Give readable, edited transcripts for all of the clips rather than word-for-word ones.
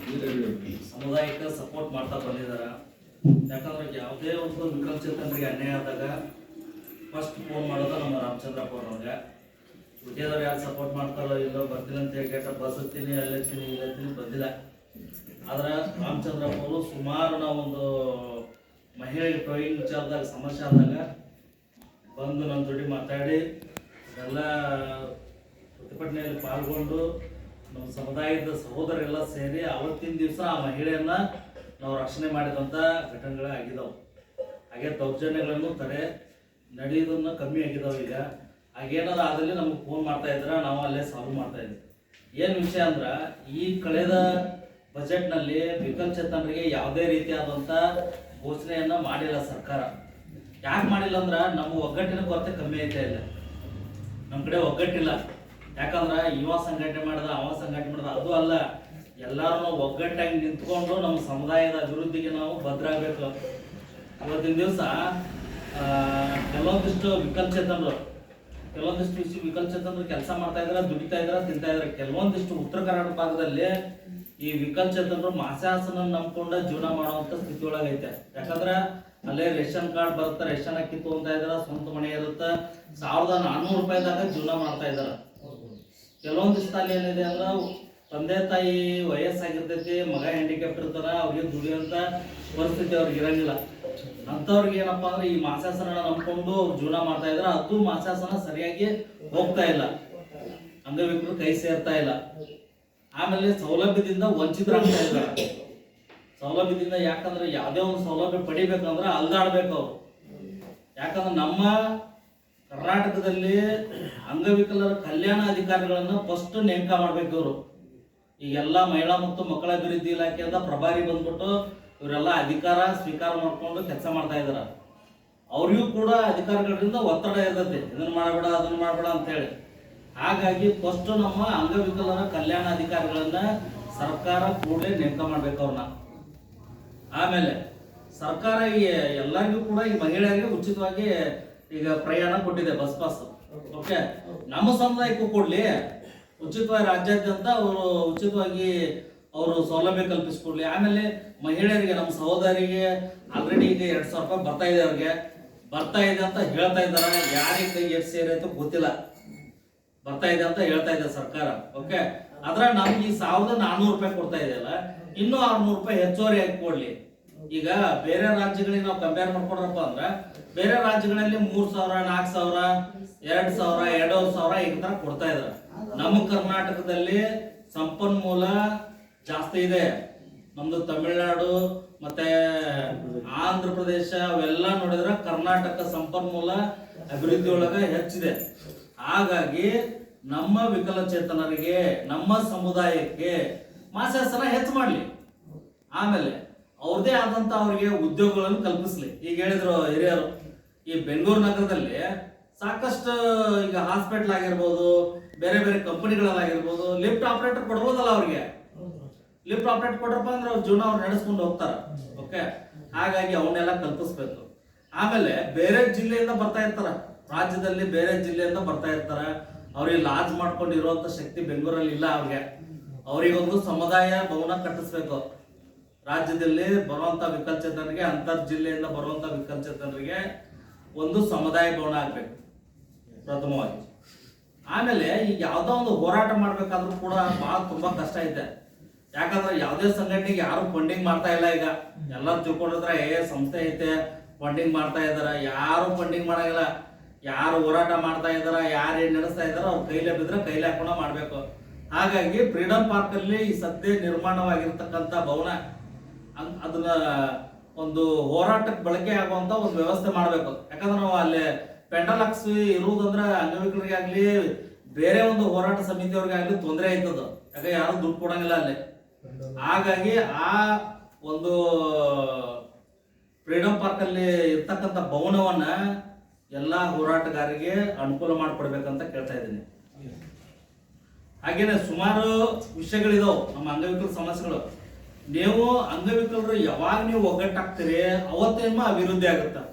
ಸಮುದಾಯಕ್ಕೆ ಸಪೋರ್ಟ್ ಮಾಡ್ತಾ ಬಂದಿದ್ದಾರೆ. ಯಾಕಂದ್ರೆ ಯಾವುದೇ ಒಂದು ವಿಕಲಚೇತನರಿಗೆ ಅನ್ಯಾಯ ಆದಾಗ ಫಸ್ಟ್ ಫೋನ್ ಮಾಡೋದು ನಮ್ಮ ರಾಮಚಂದ್ರಪ್ಪ ಅವ್ರಿಗೆ. ಉಳಿದವರು ಯಾರು ಸಪೋರ್ಟ್ ಮಾಡ್ತಾರೋ ಇಲ್ಲೋ ಬರ್ತೀನಿ ಅಂತ ಹೇಳಿ ಕೇಟ ಬಸ್ ಹತ್ತೀನಿ ಅಲ್ಲಿರ್ತೀನಿ ಇಲ್ಲತ್ತೀನಿ ಬಂದಿಲ್ಲ. ಆದ್ರೆ ರಾಮಚಂದ್ರಪ್ಪ ಅವರು ಸುಮಾರು ನಾವೊಂದು ಮಹಿಳೆಗೆ ಟೋಯಿಂಗ್ ವಿಚಾರದಾಗ ಸಮಸ್ಯೆ ಆದಾಗ ಬಂದು ನನ್ನ ಜೊತೆ ಮಾತಾಡಿ ಎಲ್ಲ ಪ್ರತಿಭಟನೆಯಲ್ಲಿ ಪಾಲ್ಗೊಂಡು ನಮ್ಮ ಸಮುದಾಯದ ಸಹೋದರೆಲ್ಲ ಸೇರಿ ಅವತ್ತಿನ ದಿವಸ ಆ ಮಹಿಳೆಯನ್ನ ನಾವು ರಕ್ಷಣೆ ಮಾಡಿದಂಥ ಘಟನೆಗಳೇ ಆಗಿದಾವೆ. ಹಾಗೆ ದೌರ್ಜನ್ಯಗಳನ್ನು ತಡೆ ನಡೆಯೋದನ್ನು ಕಮ್ಮಿ ಆಗಿದಾವೆ. ಈಗ ಹಾಗೇನಾದ್ರು ಆದಲ್ಲಿ ನಮಗೆ ಫೋನ್ ಮಾಡ್ತಾ ಇದ್ರೆ ನಾವು ಅಲ್ಲೇ ಸಾಲ್ವ್ ಮಾಡ್ತಾ ಇದ್ವಿ. ಏನು ವಿಷಯ ಅಂದ್ರೆ ಈ ಕಳೆದ ಬಜೆಟ್ನಲ್ಲಿ ವಿಕಲಚೇತನರಿಗೆ ಯಾವುದೇ ರೀತಿಯಾದಂಥ ಘೋಷಣೆಯನ್ನು ಮಾಡಿಲ್ಲ ಸರ್ಕಾರ. ಯಾಕೆ ಮಾಡಿಲ್ಲ ಅಂದ್ರೆ ನಮ್ಮ ಒಗ್ಗಟ್ಟಿನ ಕೊರತೆ ಕಮ್ಮಿ ಐತೆ ಇಲ್ಲ, ನಮ್ಮ ಕಡೆ ಒಗ್ಗಟ್ಟಿಲ್ಲ. ಯಾಕಂದ್ರೆ ಇವ ಸಂಘಟನೆ ಮಾಡಿದ ಅವ ಸಂಘಟನೆ ಮಾಡಿದ ಅದು ಅಲ್ಲ, ಎಲ್ಲರೂ ಒಗ್ಗಟ್ಟಾಗಿ ನಿಂತ್ಕೊಂಡು ನಮ್ಮ ಸಮುದಾಯದ ಅಭಿವೃದ್ಧಿಗೆ ನಾವು ಭದ್ರಾಗಬೇಕು. ಇವತ್ತಿನ ದಿವಸ ಕೆಲವೊಂದಿಷ್ಟು ವಿಕಲಚೇತನರು ಕೆಲಸ ಮಾಡ್ತಾ ಇದ್ದಾರೆ, ದುಡಿತಾ ಇದ್ದಾರೆ, ತಿಂತಾ ಇದ್ದಾರೆ. ಕೆಲವೊಂದಿಷ್ಟು ಉತ್ತರ ಕರ್ನಾಟಕ ಭಾಗದಲ್ಲಿ ಈ ವಿಕಲಚೇತನರು ಮಾಸಾಸನ ನಂಬ್ಕೊಂಡ ಜೀವನ ಮಾಡುವಂತ ಸ್ಥಿತಿ ಒಳಗೈತೆ. ಯಾಕಂದ್ರೆ ಅಲ್ಲೇ ರೇಷನ್ ಕಾರ್ಡ್ ಬರುತ್ತೆ, ರೇಷನ್ ಅಕ್ಕಿ ತಗೊಂತಾ ಇದಾರ, ಸ್ವಂತ ಮನೆ ಇರುತ್ತೆ, 1400 ರೂಪಾಯಿದಾಗ ಜೀವನ ಮಾಡ್ತಾ ಇದಾರ. ಕೆಲವೊಂದಿಷ್ಟು ಅಲ್ಲಿ ಏನಿದೆ ಅಂದ್ರೆ ತಂದೆ ತಾಯಿ ವಯಸ್ಸಾಗಿರ್ತೈತಿ, ಮಗ ಹ್ಯಾಂಡಿಕ್ಯಾಪ್ಟ್ ಇರ್ತಾರ, ಅವ್ರಿಗೆ ದುಡಿಯೋಂಥ ಪರಿಸ್ಥಿತಿ ಅವ್ರಿಗೆ ಇರಂಗಿಲ್ಲ. ಅಂಥವ್ರಿಗೆ ಏನಪ್ಪಾ ಅಂದ್ರೆ ಈ ಮಾಸಾಸನ ನಂಬ್ಕೊಂಡು ಜೀವನ ಮಾಡ್ತಾ ಇದಾರೆ. ಅದು ಮಾಸಾಸನ ಸರಿಯಾಗಿ ಹೋಗ್ತಾ ಇಲ್ಲ, ಅಂಗವಿಕಲರು ಕೈ ಸೇರ್ತಾ ಇಲ್ಲ. ಆಮೇಲೆ ಸೌಲಭ್ಯದಿಂದ ವಂಚಿತರಾಗ್ತಾ ಇದ್ದಾರೆ. ಸೌಲಭ್ಯದಿಂದ ಯಾಕಂದ್ರೆ ಯಾವುದೇ ಒಂದು ಸೌಲಭ್ಯ ಪಡಿಬೇಕಂದ್ರೆ ಅಲ್ದಾಡ್ಬೇಕು ಅವ್ರು. ಯಾಕಂದ್ರೆ ನಮ್ಮ ಕರ್ನಾಟಕದಲ್ಲಿ ಅಂಗವಿಕಲರ ಕಲ್ಯಾಣ ಅಧಿಕಾರಿಗಳನ್ನ ಫಸ್ಟ್ ನೇಮಕ ಮಾಡ್ಬೇಕು ಇವರು. ಈಗೆಲ್ಲ ಮಹಿಳಾ ಮತ್ತು ಮಕ್ಕಳ ಅಭಿವೃದ್ಧಿ ಇಲಾಖೆಯಿಂದ ಪ್ರಭಾರಿ ಬಂದ್ಬಿಟ್ಟು ಇವರೆಲ್ಲ ಅಧಿಕಾರ ಸ್ವೀಕಾರ ಮಾಡ್ಕೊಂಡು ಕೆಲಸ ಮಾಡ್ತಾ ಇದಾರ. ಅವ್ರಿಗೂ ಕೂಡ ಅಧಿಕಾರಿಗಳಿಂದ ಒತ್ತಡ ಇರ್ತೈತಿ, ಇದನ್ನ ಮಾಡಬೇಡ ಅದನ್ನ ಮಾಡಬೇಡ ಅಂತ ಹೇಳಿ. ಹಾಗಾಗಿ ಫಸ್ಟ್ ನಮ್ಮ ಅಂಗವಿಕಲರ ಕಲ್ಯಾಣ ಅಧಿಕಾರಿಗಳನ್ನ ಸರ್ಕಾರ ಕೂಡಲೇ ನೇಮಕ ಮಾಡ್ಬೇಕು ಅವ್ರನ್ನ. ಆಮೇಲೆ ಸರ್ಕಾರ ಎಲ್ಲರಿಗೂ ಕೂಡ ಈ ಮಹಿಳೆಯರಿಗೆ ಉಚಿತವಾಗಿ ಈಗ ಪ್ರಯಾಣ ಕೊಟ್ಟಿದೆ, ಬಸ್ ಪಾಸ್. ಓಕೆ, ನಮ್ಮ ಸಮುದಾಯಕ್ಕೂ ಕೊಡ್ಲಿ ಉಚಿತವಾಗಿ, ರಾಜ್ಯಾದ್ಯಂತ ಅವರು ಉಚಿತವಾಗಿ ಅವರು ಸೌಲಭ್ಯ ಕಲ್ಪಿಸ್ಕೊಡ್ಲಿ. ಆಮೇಲೆ ಮಹಿಳೆಯರಿಗೆ, ನಮ್ಮ ಸಹೋದರಿಗೆ ಆಲ್ರೆಡಿ ಈಗ 2000 ರೂಪಾಯಿ ಬರ್ತಾ ಇದೆ, ಅವ್ರಿಗೆ ಬರ್ತಾ ಇದೆ ಅಂತ ಹೇಳ್ತಾ ಇದ್ದಾರೆ. ಯಾರಿಗೆ ಕೈ ಎಷ್ಟು ಸೇರೈತೋ ಗೊತ್ತಿಲ್ಲ, ಬರ್ತಾ ಇದೆ ಅಂತ ಹೇಳ್ತಾ ಇದೆ ಸರ್ಕಾರ. ಓಕೆ, ಅದ್ರ ನಮ್ಗೆ ಈ 1400 ರೂಪಾಯಿ ಕೊಡ್ತಾ ಇದೆಯಲ್ಲ, ಇನ್ನೂ 600 ರೂಪಾಯಿ ಹೆಚ್ಚುವರಿ ಆಗಿ ಕೊಡ್ಲಿ. ಈಗ ಬೇರೆ ರಾಜ್ಯಗಳಿಗೆ ನಾವು ಕಂಪೇರ್ ಮಾಡ್ಕೊಂಡ್ರಪ್ಪ ಅಂದ್ರೆ ಬೇರೆ ರಾಜ್ಯಗಳಲ್ಲಿ 3000, 4000, 2000, 2500 ಈ ತರ ಕೊಡ್ತಾ ಇದ್ದಾರೆ. ನಮ್ಮ ಕರ್ನಾಟಕದಲ್ಲಿ ಸಂಪನ್ಮೂಲ ಜಾಸ್ತಿ ಇದೆ. ನಮ್ದು ತಮಿಳುನಾಡು ಮತ್ತೆ ಆಂಧ್ರ ಪ್ರದೇಶ ಅವೆಲ್ಲ ನೋಡಿದ್ರೆ ಕರ್ನಾಟಕ ಸಂಪನ್ಮೂಲ ಅಭಿವೃದ್ಧಿ ಒಳಗ ಹೆಚ್ಚಿದೆ. ಹಾಗಾಗಿ ನಮ್ಮ ವಿಕಲಚೇತನರಿಗೆ, ನಮ್ಮ ಸಮುದಾಯಕ್ಕೆ ಮಾಸಾಸನ ಹೆಚ್ಚು ಮಾಡಲಿ. ಆಮೇಲೆ ಅವ್ರದೇ ಆದಂತ ಅವರಿಗೆ ಉದ್ಯೋಗಗಳನ್ನು ಕಲ್ಪಿಸ್ಲಿ. ಈಗ ಹೇಳಿದ್ರು ಹಿರಿಯರು, ಈ ಬೆಂಗಳೂರು ನಗರದಲ್ಲಿ ಸಾಕಷ್ಟು ಈಗ ಹಾಸ್ಪಿಟಲ್ ಆಗಿರ್ಬೋದು, ಬೇರೆ ಬೇರೆ ಕಂಪನಿಗಳಲ್ಲಾಗಿರ್ಬೋದು ಲಿಫ್ಟ್ ಆಪರೇಟರ್ ಕೊಡ್ಬೋದಲ್ಲ ಅವ್ರಿಗೆ. ಲಿಫ್ಟ್ ಆಪರೇಟರ್ ಕೊಡ್ರಪ್ಪ ಅಂದ್ರೆ ಅವ್ರ ಜೀವನ ಅವ್ರು ನಡೆಸ್ಕೊಂಡು ಹೋಗ್ತಾರ. ಓಕೆ, ಹಾಗಾಗಿ ಅವನ್ನೆಲ್ಲ ಕಲ್ಪಿಸ್ಬೇಕು. ಆಮೇಲೆ ಬೇರೆ ಜಿಲ್ಲೆಯಿಂದ ಬರ್ತಾ ಇರ್ತಾರ, ರಾಜ್ಯದಲ್ಲಿ ಬೇರೆ ಜಿಲ್ಲೆಯಿಂದ ಬರ್ತಾ ಇರ್ತಾರ. ಅವ್ರಿಗೆ ಲಾಡ್ಜ್ ಮಾಡ್ಕೊಂಡು ಇರುವಂತ ಶಕ್ತಿ ಬೆಂಗಳೂರಲ್ಲಿ ಇಲ್ಲ. ಅವ್ರಿಗೊಂದು ಸಮುದಾಯ ಭವನ ಕಟ್ಟಿಸ್ಬೇಕು. ರಾಜ್ಯದಲ್ಲಿ ಬರುವಂತ ವಿಕಲಚೇತನರಿಗೆ, ಅಂತರ್ ಜಿಲ್ಲೆಯಿಂದ ಬರುವಂತ ವಿಕಲಚೇತನರಿಗೆ ಒಂದು ಸಮುದಾಯ ಭವನ ಆಗ್ಬೇಕು ಪ್ರಥಮವಾಗಿ. ಆಮೇಲೆ ಈಗ ಯಾವ್ದೋ ಒಂದು ಹೋರಾಟ ಮಾಡ್ಬೇಕಾದ್ರೂ ಕೂಡ ತುಂಬಾ ಕಷ್ಟ ಐತೆ. ಯಾಕಂದ್ರೆ ಯಾವುದೇ ಸಂಘಟನೆಗೆ ಯಾರು ಫಂಡಿಂಗ್ ಮಾಡ್ತಾ ಇಲ್ಲ. ಈಗ ಎಲ್ಲರೂ ತಿಳ್ಕೊಂಡಿದ್ರೆ ಸಂಸ್ಥೆ ಐತೆ ಫಂಡಿಂಗ್ ಮಾಡ್ತಾ ಇದಾರ, ಯಾರು ಫಂಡಿಂಗ್ ಮಾಡಂಗಿಲ್ಲ. ಯಾರು ಹೋರಾಟ ಮಾಡ್ತಾ ಇದಾರ, ಯಾರು ಏನ್ ನಡೆಸ್ತಾ ಇದಾರ, ಅವ್ರ ಕೈಲೇ ಬಿದ್ರೆ ಕೈಲೇ ಹಾಕೊಂಡ ಮಾಡ್ಬೇಕು. ಹಾಗಾಗಿ ಫ್ರೀಡಂ ಪಾರ್ಕ್ ಅಲ್ಲಿ ಈ ಸದ್ಯ ನಿರ್ಮಾಣವಾಗಿರ್ತಕ್ಕಂಥ ಭವನ ಅದನ್ನ ಒಂದು ಹೋರಾಟಕ್ಕೆ ಬಳಕೆ ಆಗುವಂತ ಒಂದು ವ್ಯವಸ್ಥೆ ಮಾಡ್ಬೇಕು. ಯಾಕಂದ್ರೆ ನಾವು ಅಲ್ಲಿ ಪೆಂಡಲ್ ಹಾಕ್ಸಿ ಇರುವುದಂದ್ರೆ ಅಂಗವಿಕಲರಿಗೆ ಆಗ್ಲಿ, ಬೇರೆ ಒಂದು ಹೋರಾಟ ಸಮಿತಿಯವ್ರಿಗೆ ಆಗ್ಲಿ ತೊಂದರೆ ಆಯ್ತದ. ಯಾಕೆ ಯಾರು ದುಡ್ಡು ಕೊಡಂಗಿಲ್ಲ ಅಲ್ಲಿ. ಹಾಗಾಗಿ ಆ ಒಂದು ಫ್ರೀಡಂ ಪಾರ್ಕ್ ಅಲ್ಲಿ ಇರ್ತಕ್ಕಂಥ ಭವನವನ್ನ ಎಲ್ಲಾ ಹೋರಾಟಗಾರರಿಗೆ ಅನುಕೂಲ ಮಾಡಿಕೊಡ್ಬೇಕಂತ ಕೇಳ್ತಾ ಇದ್ದೀನಿ. ಹಾಗೇನೆ ಸುಮಾರು ವಿಷಯಗಳಿದಾವ್ ನಮ್ಮ ಅಂಗವಿಕಲ ಸಮಸ್ಯೆಗಳು. ನೀವು ಅಂಗವಿಕಲರು ಯಾವಾಗ ನೀವು ಒಗ್ಗಟ್ಟಾಗ್ತೀರಿ ಅವತ್ತೇನೋ ಅಭಿವೃದ್ಧಿ ಆಗುತ್ತೆ.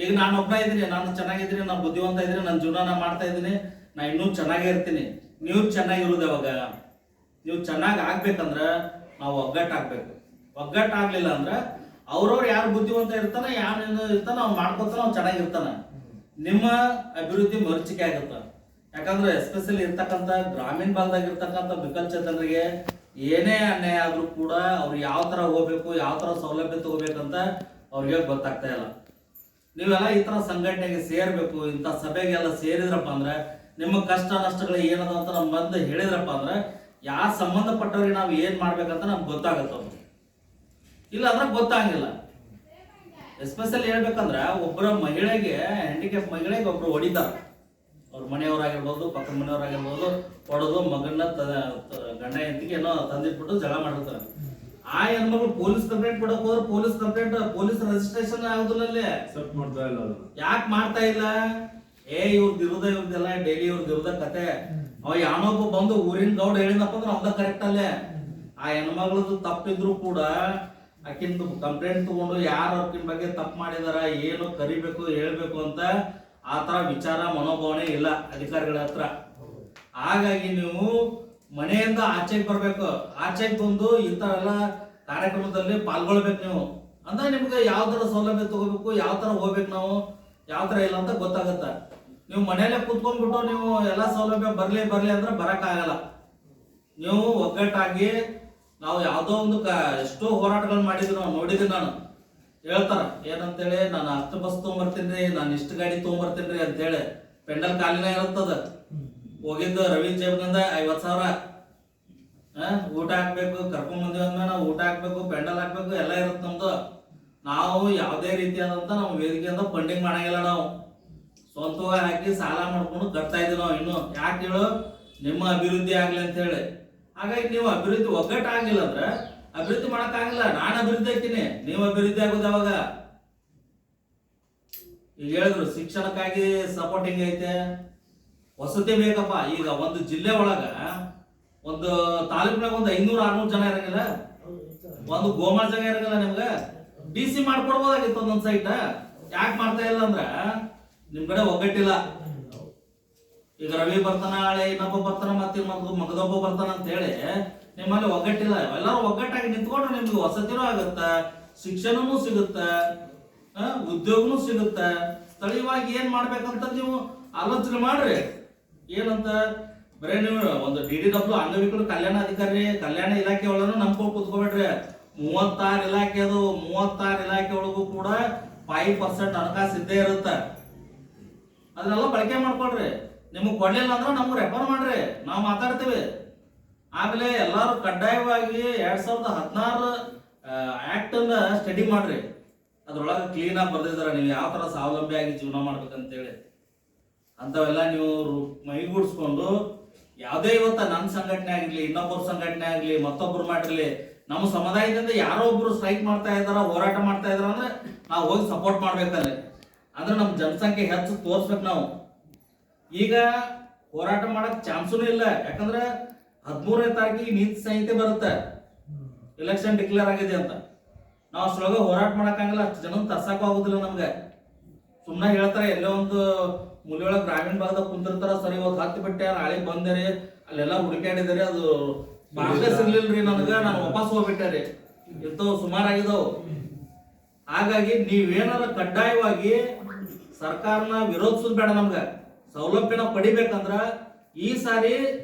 ಈಗ ನಾನು ಒಬ್ಬ ಇದ್ದೀನಿ, ನಾನು ಚೆನ್ನಾಗಿದ್ದೀನಿ, ನಾನು ಬುದ್ಧಿವಂತ ಇದ್ದೀನಿ, ನನ್ನ ಜೀವನ ಮಾಡ್ತಾ ಇದ್ದೀನಿ, ನಾ ಇನ್ನೂ ಚೆನ್ನಾಗೇ ಇರ್ತೀನಿ. ನೀವು ಚೆನ್ನಾಗಿರೋದು ಯಾವಾಗ? ನೀವು ಚೆನ್ನಾಗಿ ಆಗ್ಬೇಕಂದ್ರೆ ನಾವು ಒಗ್ಗಟ್ಟಾಗಬೇಕು. ಒಗ್ಗಟ್ಟಾಗಲಿಲ್ಲ ಅಂದ್ರೆ ಅವ್ರವ್ರು ಯಾರು ಬುದ್ಧಿವಂತ ಇರ್ತಾನೆ, ಯಾರು ಇರ್ತಾನೆ ಅವ್ನು ಮಾಡ್ಕೊತಾನೆ, ಅವ್ನು ಚೆನ್ನಾಗಿರ್ತಾನೆ. ನಿಮ್ಮ ಅಭಿವೃದ್ಧಿ ಮರೀಚಿಕೆ ಆಗುತ್ತೆ. ಯಾಕಂದ್ರೆ ಎಸ್ಪೆಷಲಿ ಇರ್ತಕ್ಕಂಥ ಗ್ರಾಮೀಣ ಭಾಗದಾಗ ಇರ್ತಕ್ಕಂಥ ವಿಕಲಚೇತನರಿಗೆ ಏನೇ ಅನ್ಯಾಯ ಆದ್ರೂ ಕೂಡ ಅವ್ರು ಯಾವ ತರ ಹೋಗ್ಬೇಕು, ಯಾವ ತರ ಸೌಲಭ್ಯ ತಗೋಬೇಕಂತ ಅವ್ರಿಗೆ ಗೊತ್ತಾಗ್ತಾ ಇಲ್ಲ. ನೀವೆಲ್ಲ ಈ ತರ ಸಂಘಟನೆಗೆ ಸೇರ್ಬೇಕು. ಇಂಥ ಸಭೆಗೆಲ್ಲ ಸೇರಿದ್ರಪ್ಪ ಅಂದ್ರೆ ನಿಮ್ಮ ಕಷ್ಟ ನಷ್ಟಗಳು ಏನದ ಅಂತ ನಮ್ ಬಂದು ಹೇಳಿದ್ರಪ್ಪ ಅಂದ್ರೆ ಯಾರು ಸಂಬಂಧಪಟ್ಟವ್ರಿಗೆ ನಾವು ಏನ್ ಮಾಡ್ಬೇಕಂತ ನಮ್ಗೆ ಗೊತ್ತಾಗತ್ತ. ಇಲ್ಲ ಅಂದ್ರೆ ಗೊತ್ತಾಗಿಲ್ಲ. ಎಸ್ಪೆಷಲಿ ಹೇಳ್ಬೇಕಂದ್ರ ಒಬ್ಬರ ಮಹಿಳೆಗೆ, ಹ್ಯಾಂಡಿಕ್ಯಾಪ್ ಮಹಿಳೆಗೆ ಒಬ್ರು ಹೊಡಿತಾರ. ಅವ್ರ ಮನೆಯವರಾಗಿರ್ಬೋದು, ಪಕ್ಕದ ಮನೆಯವರಾಗಿರ್ಬೋದು, ಹೊಡೆದು ಮಗನ ಗಂಡ ಹೆಂಡತಿಗೆ ಏನೋ ತಂದಿಟ್ಬಿಟ್ಟು ಜಗಳ ಮಾಡಿರ್ತಾರೆ. ಆ ಹೆಣ್ಮಗಳು ಪೊಲೀಸ್ ಕಂಪ್ಲೇಂಟ್ ಕೊಡಕ್ ಹೋದ್ರೆ ಪೊಲೀಸ್ ರಿಜಿಸ್ಟ್ರೇಷನ್ ಆಗುದಿಲ್ಲ. ಯಾಕೆ ಮಾಡ್ತಾ ಇಲ್ಲ? ಇವ್ರದ್ದು ಇವ್ರದ್ದೆಲ್ಲ ಡೈಲಿ ಇವ್ರದ್ದು ಕತೆ. ಅವ ಯಾವನೊಬ್ಬ ಬಂದು ಊರಿನ ಗೌಡ ಹೇಳಿದಪ್ಪ ಅಂದ್ರೆ ಅವ್ದ ಕರೆಕ್ಟ್ ಅಲ್ಲೇ. ಆ ಹೆಣ್ಮಗಳದ್ದು ತಪ್ಪಿದ್ರು ಕೂಡ ಆಕಿಂದು ಕಂಪ್ಲೇಂಟ್ ತಗೊಂಡು ಯಾರು ಅವ್ಕಿನ ಬಗ್ಗೆ ತಪ್ಪು ಮಾಡಿದಾರ, ಏನು ಕರಿಬೇಕು ಹೇಳ್ಬೇಕು ಅಂತ ಆ ತರ ವಿಚಾರ ಮನೋಭಾವನೆ ಇಲ್ಲ ಅಧಿಕಾರಿಗಳ ಹತ್ರ. ಹಾಗಾಗಿ ನೀವು ಮನೆಯಿಂದ ಆಚೆಗೆ ಬರ್ಬೇಕು. ಆಚೆಗೆ ಬಂದು ಇಂಥವೆಲ್ಲ ಕಾರ್ಯಕ್ರಮದಲ್ಲಿ ಪಾಲ್ಗೊಳ್ಬೇಕು. ನೀವು ಅಂದ್ರೆ ನಿಮ್ಗೆ ಯಾವ ತರ ಸೌಲಭ್ಯ ತಗೋಬೇಕು, ಯಾವ ತರ ಹೋಗ್ಬೇಕು, ನಾವು ಯಾವ ತರ ಇಲ್ಲ ಅಂತ ಗೊತ್ತಾಗತ್ತ. ನೀವು ಮನೆಯಲ್ಲೇ ಕೂತ್ಕೊಂಡ್ಬಿಟ್ಟು ನೀವು ಎಲ್ಲ ಸೌಲಭ್ಯ ಬರ್ಲಿ ಅಂದ್ರೆ ಬರಕ್ ಆಗಲ್ಲ. ನೀವು ಒಗ್ಗಟ್ಟಾಗಿ ನಾವು ಯಾವ್ದೋ ಒಂದು ಎಷ್ಟೋ ಹೋರಾಟಗಳು ಮಾಡಿದ್ವಿ, ನಾವು ನೋಡಿದ್ವಿ. ನಾನು ಹೇಳ್ತಾರ ಏನಂತೇಳಿ, ನಾನು ಅಷ್ಟು ಬಸ್ ತೊಗೊಂಬರ್ತೀನಿ, ನಾನು ಇಷ್ಟು ಗಾಡಿ ತೊಗೊಂಬರ್ತೀನಿ ಅಂತೇಳಿ. ಪೆಂಡಲ್ ಕಾಲಿನ ಇರುತ್ತದ. ಹೋಗಿದ್ದು ರವಿ ಜೇಬ್ನಿಂದ 50,000 ಊಟ ಹಾಕ್ಬೇಕು, ಕರ್ಕೊಂಡ್ ಬಂದಿವಿ ಅಂದ್ಮೇಲೆ ನಾವು ಊಟ ಹಾಕ್ಬೇಕು, ಪೆಂಡಲ್ ಹಾಕ್ಬೇಕು, ಎಲ್ಲ ಇರುತ್ತೆ ನಮ್ದು. ನಾವು ಯಾವುದೇ ರೀತಿಯಾದಂತ ನಾವು ವೇದಿಕೆಯಿಂದ ಫಂಡಿಂಗ್ ಮಾಡಂಗಿಲ್ಲ. ನಾವು ಸ್ವಂತವಾಗಿ ಹಾಕಿ ಸಾಲ ಮಾಡ್ಕೊಂಡು ಕಟ್ತಾ ಇದೀವಿ ನಾವು. ಇನ್ನು ಯಾಕೆ ಹೇಳು, ನಿಮ್ಮ ಅಭಿವೃದ್ಧಿ ಆಗ್ಲಿ ಅಂತ ಹೇಳಿ. ಹಾಗಾಗಿ ನೀವು ಅಭಿವೃದ್ಧಿ ಒಗ್ಗಟ್ಟಾಗಿಲ್ಲ ಅಂದ್ರೆ ಅಭಿವೃದ್ಧಿ ಮಾಡಕ್ ಆಗಿಲ್ಲ. ನಾನು ಅಭಿವೃದ್ಧಿ ಆಗ್ತೀನಿ, ನೀವು ಅಭಿವೃದ್ಧಿ ಆಗೋದು ಯಾವಾಗ? ಈಗ ಹೇಳಿದ್ರು ಶಿಕ್ಷಣಕ್ಕಾಗಿ ಸಪೋರ್ಟಿಂಗ್ ಐತೆ, ವಸತಿ ಬೇಕಪ್ಪ. ಈಗ ಒಂದು ಜಿಲ್ಲೆ ಒಳಗ ಒಂದು ತಾಲೂಕಿನಾಗ ಒಂದು 500-600 ಜನ ಇರಂಗಿಲ್ಲ, ಒಂದು ಗೋಮಾಳ ಜಾಗ ಇರಂಗಿಲ್ಲ. ನಿಮ್ಗೆ DC ಮಾಡ್ಕೊಡ್ಬೋದಾಗಿತ್ತು ಒಂದೊಂದ್ ಸೈಟ್. ಯಾಕೆ ಮಾಡ್ತಾ ಇಲ್ಲ ಅಂದ್ರ ನಿಮ್ ಕಡೆ ಒಗ್ಗಟ್ಟಿಲ್ಲ. ಈಗ ರವಿ ಬರ್ತಾನ, ನಾಳೆ ಇನ್ನೊಬ್ಬ ಬರ್ತಾನ, ಮತ್ತೆ ಮಗದೊಬ್ಬ ಬರ್ತಾನ ಅಂತ ಹೇಳಿ ನಿಮ್ಮಲ್ಲಿ ಒಗ್ಗಟ್ಟಿಲ್ಲ. ಎಲ್ಲರೂ ಒಗ್ಗಟ್ಟಾಗಿ ನಿಂತ್ಕೊಂಡ್ರೆ ನಿಮ್ಗೆ ವಸತಿನೂ ಆಗುತ್ತ, ಶಿಕ್ಷಣನೂ ಸಿಗುತ್ತ, ಉದ್ಯೋಗನೂ ಸಿಗುತ್ತ. ಸ್ಥಳೀಯವಾಗಿ ಏನ್ ಮಾಡ್ಬೇಕಂತ ನೀವು ಆಲೋಚನೆ ಮಾಡ್ರಿ. ಏನಂತ ಬರೇ ನೀವು ಒಂದು DDW ಅಂಗವಿಕಲ ಕಲ್ಯಾಣ ಇಲಾಖೆ ಒಳಗೂ ನಂಬ್ಕೊಂಡು ಕೂತ್ಕೋಬೇಡ್ರಿ. 36 ಇಲಾಖೆ ಅದು. 36 ಇಲಾಖೆ ಒಳಗೂ ಕೂಡ 5% ಹಣಕಾಸು ಇದ್ದೇ ಇರುತ್ತ. ಅದನ್ನೆಲ್ಲ ಬಳಕೆ ಮಾಡ್ಕೊಳ್ರಿ. ನಿಮಗ್ ಕೊಡ್ಲಿಲ್ಲ ಅಂದ್ರೆ ನಮ್ಗೆ ರೆಫರ್ ಮಾಡ್ರಿ, ನಾವು ಮಾತಾಡ್ತೀವಿ. ಆಮೇಲೆ ಎಲ್ಲಾರು ಕಡ್ಡಾಯವಾಗಿ 2016 ಆಕ್ಟ್ ಅನ್ನ ಸ್ಟಡಿ ಮಾಡ್ರಿ. ಅದ್ರೊಳಗೆ ಕ್ಲೀನ್ ಆಗಿ ಬರ್ದಿದಾರ ನೀವು ಯಾವ ತರ ಸ್ವಾವಲಂಬಿ ಆಗಿ ಜೀವನ ಮಾಡ್ಬೇಕಂತೇಳಿ. ಅಂತವೆಲ್ಲ ನೀವು ಮೈಗೂಡಿಸ್ಕೊಂಡು ಯಾವುದೇ ಇವತ್ತ ನನ್ನ ಸಂಘಟನೆ ಆಗ್ಲಿ, ಇನ್ನೊಬ್ಬರ ಸಂಘಟನೆ ಆಗ್ಲಿ, ಮತ್ತೊಬ್ರು ಮಾಡಿರ್ಲಿ, ನಮ್ಮ ಸಮುದಾಯದಿಂದ ಯಾರೋ ಒಬ್ರು ಸ್ಟ್ರೈಕ್ ಮಾಡ್ತಾ ಇದಾರ, ಹೋರಾಟ ಮಾಡ್ತಾ ಇದಾರ ಅಂದ್ರೆ ನಾವು ಹೋಗಿ ಸಪೋರ್ಟ್ ಮಾಡ್ಬೇಕಲ್ಲಿ. ಅಂದ್ರೆ ನಮ್ಮ ಜನಸಂಖ್ಯೆ ಹೆಚ್ಚು ತೋರ್ಸ್ಬೇಕು ನಾವು. ಈಗ ಹೋರಾಟ ಮಾಡಕ್ ಚಾನ್ಸೂ ಇಲ್ಲ. ಯಾಕಂದ್ರೆ 13ನೇ ತಾರೀಕಿಗೆ ನೀತಿ ಸಂಹಿತೆ ಬರುತ್ತೆ, ಎಲೆಕ್ಷನ್ ಡಿಕ್ಲೇರ್ ಆಗಿದೆ ಅಂತ. ನಾವು ಅಷ್ಟೊಳಗೆ ಹೋರಾಟ ಮಾಡಕ್ಕಾಗಲ್ಲ, ಅಷ್ಟು ಜನ ತರ್ಸಕ್ ಆಗುದಿಲ್ಲ ನಮ್ಗೆ. ಸುಮ್ಮನೆ ಹೇಳ್ತಾರೆ, ಎಲ್ಲೋ ಒಂದು ಮುಲಿಯೊಳಗೆ ಗ್ರಾಮೀಣ ಭಾಗದಾಗ ಕುಂತಿರ್ತಾರ, ಸರಿ ಇವತ್ತು ಹತ್ತಿ ಬಿಟ್ಟೆ, ನಾಳೆ ಬಂದೇರಿ, ಅಲ್ಲೆಲ್ಲ ಹುಡುಕಾಡಿದಾರೆ, ಅದು ಭಾಷೆ ಸಿಗ್ಲಿಲ್ರಿ ನನಗೆ, ನಾನು ವಾಪಸ್ ಹೋಗ್ಬಿಟ್ಟೆ. ಇಂಥವು ಸುಮಾರಾಗಿದ್ದವು. ಹಾಗಾಗಿ ನೀವೇನಾರ ಕಡ್ಡಾಯವಾಗಿ ಸರ್ಕಾರನ ವಿರೋಧಿಸೋದು ಬೇಡ. ನಮ್ಗೆ ಸೌಲಭ್ಯನ ಪಡಿಬೇಕಂದ್ರ ಈ ಸಾರಿ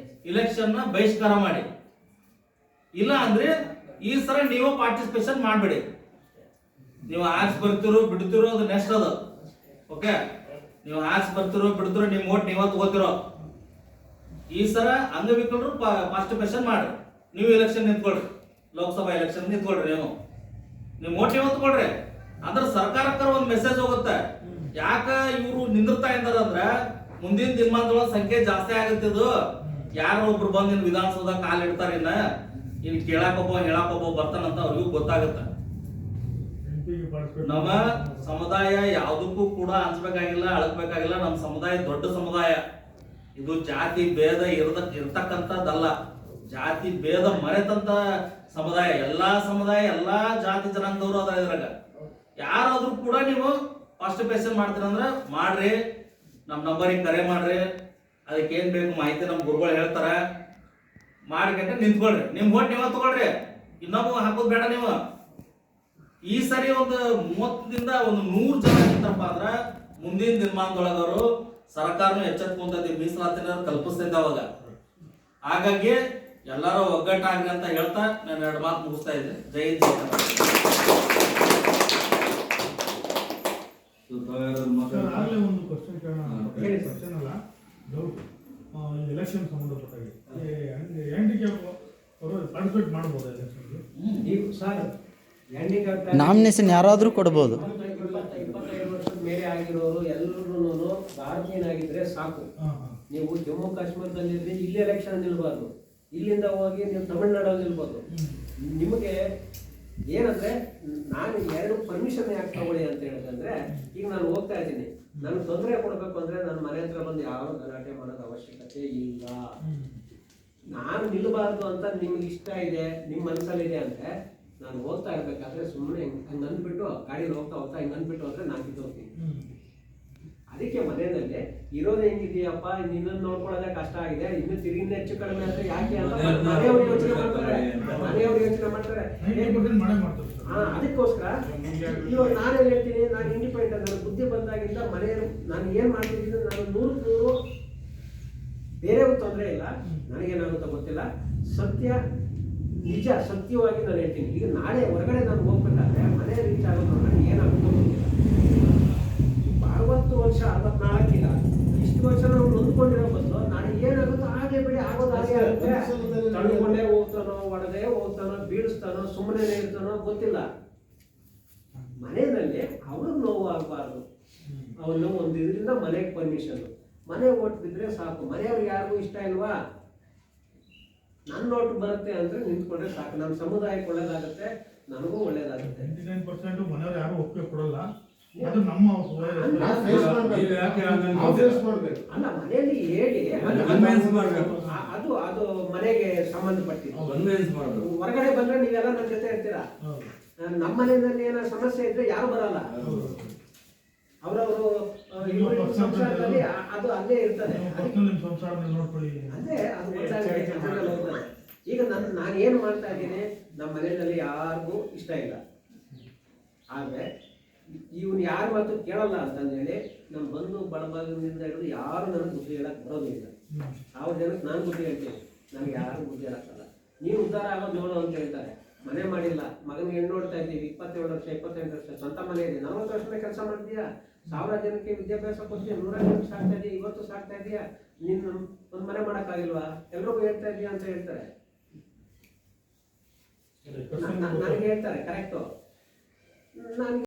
ಇಲೆಕ್ಷನ್ ನ ಬಹಿಷ್ಕಾರ ಮಾಡಿ. ಇಲ್ಲ ಅಂದ್ರೆ ಈ ಸಲ ನೀವು ಪಾರ್ಟಿಸಿಪೇಷನ್ ಮಾಡ್ಬೇಡಿ. ನೀವು ಆರ್ಸ್ ಬರ್ತಿರೋ ಬಿಡ್ತಿರೋ ಅದು ನೆಕ್ಸ್ಟ್ ಅದು. ಓಕೆ, ನೀವು ಆರ್ಸ್ ಬರ್ತಿರೋ ಬಿಡ್ತಿರೋ ನಿಮ್ ಓಟ್ ನೀವ ತಗೋತಿರೋ. ಈ ಸಲ ಅಂಗವಿಕಲರು ಪಾರ್ಟಿಸಿಪೇಷನ್ ಮಾಡ್ರಿ. ನೀವು ಎಲೆಕ್ಷನ್ ನಿಂತ್ಕೊಳ್ರಿ, ಲೋಕಸಭಾ ಎಲೆಕ್ಷನ್ ನಿಂತ್ಕೊಳ್ರಿ. ನೀವು ಓಟ್ ನೀವ ತಗೊಳ್ರಿ. ಅಂದ್ರೆ ಸರ್ಕಾರಕ್ಕೆ ಒಂದು ಮೆಸೇಜ್ ಹೋಗುತ್ತೆ. ಯಾಕ ಇವರು ನಿಂದಿರ್ತಾ ಇದ್ದಾರ ಅಂದ್ರ ಮುಂದಿನ ದಿನಮಾನದೊಳಗ ಸಂಖ್ಯೆ ಜಾಸ್ತಿ ಆಗುತ್ತಿದ್ದು. ಯಾರೋ ಒಬ್ರು ಬಂದು ಇನ್ ವಿಧಾನಸೌಧ ಕಾಲ್ ಇಡ್ತಾರ, ಇನ್ ಕೇಳಾಕೊಬ್ಬ ಹೇಳಾಕೊಬ್ಬ ಬರ್ತಾನಂತ ಅವ್ರಿಗೂ ಗೊತ್ತಾಗತ್ತ. ನಮ್ಮ ಸಮುದಾಯ ಯಾವುದಕ್ಕೂ ಕೂಡ ಹಂಚ್ಬೇಕಾಗಿಲ್ಲ, ಅಳಕ್ಬೇಕಾಗಿಲ್ಲ. ನಮ್ಮ ಸಮುದಾಯ ದೊಡ್ಡ ಸಮುದಾಯ. ಇದು ಜಾತಿ ಭೇದ ಇರ್ತಕ್ಕಂಥದ್ದಲ್ಲ. ಜಾತಿ ಭೇದ ಮರೆತಂತ ಸಮುದಾಯ. ಎಲ್ಲಾ ಸಮುದಾಯ, ಎಲ್ಲಾ ಜಾತಿ ಜನಾಂಗದವರು ಅದ. ಇದ್ರಾಗ ಯಾರಾದ್ರೂ ಕೂಡ ನೀವು ಪಾರ್ಟಿಸಿಪೇಷನ್ ಮಾಡ್ತೀರಂದ್ರ ಮಾಡ್ರಿ. ನಮ್ಮ ನಂಬರಿಗೆ ಕರೆ ಮಾಡ್ರಿ. ಅದಕ್ಕೆ ಏನ್ ಬೇಕು ಮಾಹಿತಿ ನಮ್ಮ ಗುರುಗಳು ಹೇಳ್ತಾರ. ಮಾಡ್ಕೊಂಡ್ರೆ ನಿಂತ್ಕೊಳ್ರಿ. ನಿಮ್ ಓಟ್ ನೀವ ತಗೊಳ್ರಿ. ಇನ್ನೊಬ್ಬ ಹಾಕೋದ್ ಬೇಡ ನೀವು. ಈ ಸರಿ ಒಂದು 30ದಿಂದ ಒಂದು 100 ಜನ ಇರ್ತಾರಪ್ಪ ಅಂದ್ರ ಮುಂದಿನ ದಿನಮಾನದೊಳಗವರು ಸರ್ಕಾರನು ಎಚ್ಚೆತ್ಕೊಂತೈತಿ, ಮೀಸಲಾತಿನ ಕಲ್ಪಿಸ್ತೈತೆ ಅವಾಗ. ಹಾಗಾಗಿ ಎಲ್ಲರೂ ಒಗ್ಗಟ್ಟಾಗ್ರಿ ಅಂತ ಹೇಳ್ತಾ ನಾನು 2 ಮಾತು ಮುಗಿಸ್ತಾ ಇದ್ದೆ. ಜೈ ಹಿಂದ್, ಜೈ ಕರ್ನಾಟಕ. ಆಗಲೇ ಒಂದು ಕ್ವಶನ್ ಕ್ವಶನ್ ಅಲ್ಲ, ಡೌಟ್. ಎಲೆಕ್ಷನ್ ಸಂಬಂಧಪಟ್ಟಾಗೆ ಹ್ಯಾಂಡಿಕ್ಯಾಪ್ ಅವರು ಪಾರ್ಟಿಸಿಪೇಟ್ ಮಾಡ್ಬೋದು ಎಲೆಕ್ಷನ್ಗೆ? ನೀವು ಸರ್ ಹ್ಯಾಂಡಿಕ್ಯಾಪ್ ನಾಮಿನೇಷನ್ ಯಾರಾದರೂ ಕೊಡ್ಬೋದು. 25 ವರ್ಷದ ಮೇಲೆ ಆಗಿರೋರು ಎಲ್ಲರೂ ಭಾರತೀಯನಾಗಿದ್ರೆ ಸಾಕು. ನೀವು ಜಮ್ಮು ಕಾಶ್ಮೀರದಲ್ಲಿ ಇಲ್ಲಿ ಎಲೆಕ್ಷನ್ ನಿಲ್ಬಾರ್ದು, ಇಲ್ಲಿಂದ ಹೋಗಿ ನೀವು ತಮಿಳ್ನಾಡಲ್ಲಿ ನಿಲ್ಬೋದು. ನಿಮಗೆ ಏನಂದ್ರೆ ನಾನು 2 ಪರ್ಮಿಷನ್ ಯಾಕೆ ತಗೊಳ್ಳಿ ಅಂತ ಹೇಳಿದ್ರೆ, ಈಗ ನಾನು ಹೋಗ್ತಾ ಇದ್ದೀನಿ, ನನಗೆ ತೊಂದರೆ ಕೊಡಬೇಕು ಅಂದ್ರೆ ನನ್ನ ಮನೆ ಹತ್ರ ಬಂದು ಯಾವ ಗಲಾಟೆ ಮಾಡೋದು ಅವಶ್ಯಕತೆ ಇಲ್ಲ. ನಾನು ನಿಲ್ಬಾರ್ದು ಅಂತ ನಿಮ್ಗೆ ಇಷ್ಟ ಇದೆ, ನಿಮ್ಮ ಮನಸ್ಸಲ್ಲಿದೆ ಅಂದ್ರೆ ನಾನು ಹೋಗ್ತಾ ಇರ್ಬೇಕಾದ್ರೆ ಸುಮ್ಮನೆ ಹಂಗೆ ಅಂದ್ಬಿಟ್ಟು ಗಾಡಿಯಲ್ಲಿ ಹೋಗ್ತಾ ಹಿಂಗೆ ಅಂದ್ಬಿಟ್ಟು ಹೋದ್ರೆ ನಾನು ಕಿತ್ತೋಗ್ತೀನಿ. ಅದಕ್ಕೆ ಮನೆಯಲ್ಲಿ ಇರೋದು ಹೆಂಗಿದೆಯಪ್ಪ, ನಿನ್ನನ್ನು ನೋಡ್ಕೊಳ್ಳೋದೇ ಕಷ್ಟ ಆಗಿದೆ, ಇನ್ನು ತಿರುಗಿನ ಹೆಚ್ಚು ಕಡಿಮೆ ಅಂದ್ರೆ ಯಾಕೆ ಅಂತ ಮನೆಯವ್ರು ಯೋಚನೆ ಮಾಡ್ತಾರೆ. ಅದಕ್ಕೋಸ್ಕರ ಇವಾಗ ನಾನೇ ಹೇಳ್ತೀನಿ, ನಾನು ಇಂಡಿಪೆಂಡೆಂಟ್, ನನ್ನ ಬುದ್ಧಿ ಬಂದಾಗಿಂದ ಮನೆಯವರು ನಾನು ಏನ್ ಮಾಡ್ತಿದ್ದೀನಿ, ನಾನು 100 ಬೇರೆಯವ್ರಿಗೆ ತೊಂದರೆ ಇಲ್ಲ, ನನಗೇನಾಗುತ್ತೋ ಗೊತ್ತಿಲ್ಲ. ಸತ್ಯ ನಿಜ ಸತ್ಯವಾಗಿ ನಾನು ಹೇಳ್ತೀನಿ. ಈಗ ನಾಳೆ ಹೊರಗಡೆ ನಾನು ಹೋಗ್ಬೇಕಾದ್ರೆ ಮನೆ ರೀಚ್ ಆಗೋದು ನನಗೆ ಏನಾಗುತ್ತೋ ಗೊತ್ತಿಲ್ಲ. 60 ವರ್ಷ 64 ಇಲ್ಲ, ಇಷ್ಟು ವರ್ಷ ನಾವು ನೊಂದ್ಕೊಂಡಿರೋ ಬದಲು ನಾಳೆ ಏನಾಗುತ್ತೋ ಹಾಗೆ ಬಿಡಿ, ಆಗೋದು ಹಾಗೆ ಆಗುತ್ತೆ. ತಳ್ಕೊಂಡೇ ಹೋಗ್ತಾನೋ, ಒಡೆದೇ ಹೋಗ್ತಾನೋ, ಬೀಳಿಸ್ತಾನೋ, ಸುಮ್ಮನೆ ಇರ್ತಾನೋ ಗೊತ್ತಿಲ್ಲ. ಮನೆಯಲ್ಲಿ ಅವ್ರಿಗೆ ನೋವು ಆಗಬಾರ್ದು. ಅವನು ಒಂದು ಇದರಿಂದ ಮನೆಗೆ ಪರ್ಮಿಷನ್, ಮನೆ ಓಟ್ ಬಿದ್ರೆ ಸಾಕು. ಮನೆಯವ್ರಿಗೆ ಯಾರಿಗೂ ಇಷ್ಟ ಇಲ್ವಾ, ನನ್ನ ನೋಟು ಬರುತ್ತೆ ಅಂದ್ರೆ ನಿಂತ್ಕೊಂಡ್ರೆ ಸಾಕು. ನಮ್ಮ ಸಮುದಾಯಕ್ಕೆ ಒಳ್ಳೇದಾಗುತ್ತೆ, ನನಗೂ ಒಳ್ಳೇದಾಗುತ್ತೆ. 99% ಮನೆಯವ್ರು ಯಾರು ಒಪ್ಪಿಗೆ ಕೊಡಲ್ಲ. ಅದು ನಮ್ಮ ಅಲ್ಲ, ಮನೆಯಲ್ಲಿ ಹೇಳಿ ಅದು ಅದು ಮನೆಗೆ ಸಂಬಂಧಪಟ್ಟಿದ್ದು. ಹೊರಗಡೆ ಬಂದ್ರೆ ನೀವೆಲ್ಲ ನನ್ನ ಜೊತೆ ಇರ್ತೀರಾ. ನಮ್ಮ ಮನೆಯಲ್ಲಿ ಏನಾದ್ರು ಸಮಸ್ಯೆ ಇದ್ರೆ ಯಾರು ಬರಲ್ಲ, ಅವರವರು ಸಂಸಾರದಲ್ಲಿ ಅದು ಅಲ್ಲೇ ಇರ್ತದೆ. ಅದೇ ಅದು ಹೋಗ್ತದೆ. ಈಗ ನಾನು ಏನು ಮಾಡ್ತಾ ಇದ್ದೀನಿ, ನಮ್ಮ ಮನೆಯಲ್ಲಿ ಯಾರಿಗೂ ಇಷ್ಟ ಇಲ್ಲ, ಆದ್ರೆ ಇವನು ಯಾರ ಮಾತು ಕೇಳಲ್ಲ ಅಂತಂದೇಳಿ ನಮ್ಮ ಬಂಧು ಬಳಗದಿಂದ ಹಿಡಿದು ಯಾರು ನನಗೆ ಬುದ್ಧಿ ಹೇಳಕ್ ಬರೋದಿಲ್ಲ. ಅವ್ರ ಜನಕ್ಕೆ ನಾನು ಬುದ್ಧಿ ಹೇಳ್ತೀನಿ, ನನಗೆ ಯಾರು ಬುದ್ಧಿ ಹೇಳಕ್ಕಲ್ಲ. ನೀವು ಉದ್ಧಾರ ಆಗೋದು ನೋಡು ಅಂತ ಹೇಳ್ತಾರೆ. ಮನೆ ಮಾಡಿಲ್ಲ, ಮಗನಿಗೆ ಹೆಣ್ಣು ನೋಡ್ತಾ ಇದ್ದೀವಿ, 27 ವರ್ಷ 28 ವರ್ಷ, ಸ್ವಂತ ಮನೆ ಇದೆ, 40 ವರ್ಷದ ಕೆಲಸ ಮಾಡ್ತೀಯಾ, 1000 ಜನಕ್ಕೆ ವಿದ್ಯಾಭ್ಯಾಸ ಕೊಡ್ತೀಯ, 100 ಜನಕ್ಕೆ ಸಾಕ್ತಾ ಇದೀಯ, ಇವತ್ತು ಸಾಕ್ತಾ ಇದೀಯಾ, ನೀನು ಒಂದು ಮನೆ ಮಾಡೋಕ್ಕಾಗಿಲ್ವಾ, ಎಲ್ರಿಗೂ ಹೇಳ್ತಾ ಇದೀಯಾ ಅಂತ ಹೇಳ್ತಾರೆ. ನನಗೆ ಹೇಳ್ತಾರೆ ಕರೆಕ್ಟು. ನಾನು